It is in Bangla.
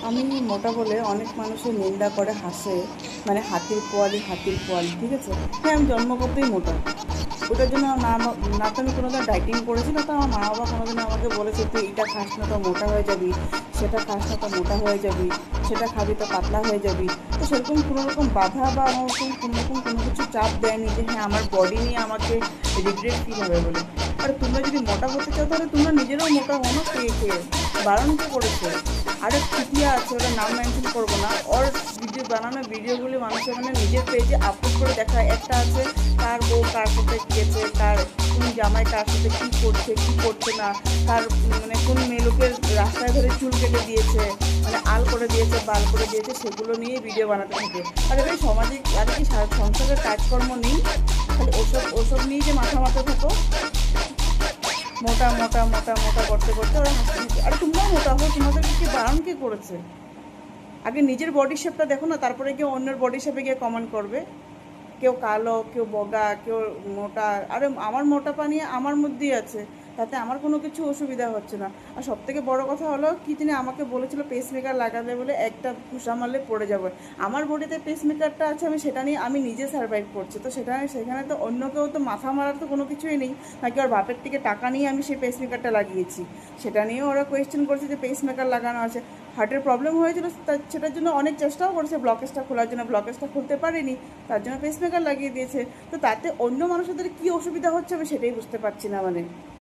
আমি মোটা বলে অনেক মানুষের নিন্দা করে হাসে, মানে হাতির পোয়ালি হাতির পোয়ালি, ঠিক আছে। হ্যাঁ, আমি জন্মগতই মোটা। ওটার জন্য না তো আমি কোনোদিন ডাইটিং করেছি, না তো আমার মা বাবা কোনোদিন আমাকে বলেছে তুই এটা খাস না তো মোটা হয়ে যাবি, সেটা খাস না তো মোটা হয়ে যাবি, সেটা খাবি তো পাতলা হয়ে যাবি। তো সেরকম কোনো রকম বাধা বা ওরকম কোনো রকম কোনো কিছু চাপ দেয়নি যে হ্যাঁ আমার বডি নিয়ে আমাকে রিগ্রেট ফিল হবে বলে। আর তোমরা যদি মোটা হতে চাও তাহলে তোমরা নিজেরাও মোটা হো না, খেয়ে খেয়ে। বারণ কে করেছে? আরেক চুতিয়া আছে, ওটা নাম মেনশন করবো না, ওর বানানো ভিডিওগুলি মানুষের মানে নিজের পেজে আপলোড করে দেখায়। একটা আছে কার বউ কার সাথে গিয়েছে, কার কোন জামাই কার সাথে কী করছে কী করছে না, কার মানে কোন মেয়ে লোকের রাস্তায় ধরে চুল কেটে দিয়েছে, মানে আল করে দিয়েছে বাল করে দিয়েছে, সেগুলো নিয়ে ভিডিও বানাতে থাকে। আর এবার সামাজিক আর কি সংসারের কাজকর্ম নেই, খালি ওসব ওসব নিয়ে যে মাথা মাথা থাকো। মোটা মোটা মোটা মোটা করতে করতে ওরা হাসতে থাকে। আর তোমরাও মোটা হো, তোমাদেরকে কি বারণ কে করেছে? আগে নিজের বডি শেপটা দেখো না, তারপরে গিয়ে অন্যের বডি শেপে গিয়ে কমেন্ট করবে। কেউ কালো, কেউ বগা, কেউ মোটা। আরে আমার মোটা পানি আমার মধ্যেই আছে, তাতে আমার কোনো কিছু অসুবিধা হচ্ছে না। আর সবথেকে বড় কথা হলো কি, তিনি আমাকে বলেছিল পেসমেকার লাগাবে বলে, একটা ঘুষা মারলে পড়ে যাবে। আমার বডিতে পেসমেকারটা আছে, আমি সেটা নিয়ে আমি নিজে সার্ভাইভ করছি। তো সেখানে তো অন্য কেউ তো মাথা মারার তো কোনো কিছুই নেই, নাকি ওর বাপের থেকে টাকা নিয়ে আমি সেই পেসমেকারটা লাগিয়েছি। সেটা নিয়েও ওরা কোয়েশ্চেন করছে যে পেসমেকার লাগানো আছে। হার্টের প্রবলেম হয়েছিল, সেটার জন্য অনেক চেষ্টাও করেছে ব্লকেজটা খোলার জন্য, ব্লকেজটা খুলতে পারেনি, তার জন্য পেসমেকার লাগিয়ে দিয়েছে। তো তাতে অন্য মানুষদের কী অসুবিধা হচ্ছে আমি সেটাই বুঝতে পারছি না মানে।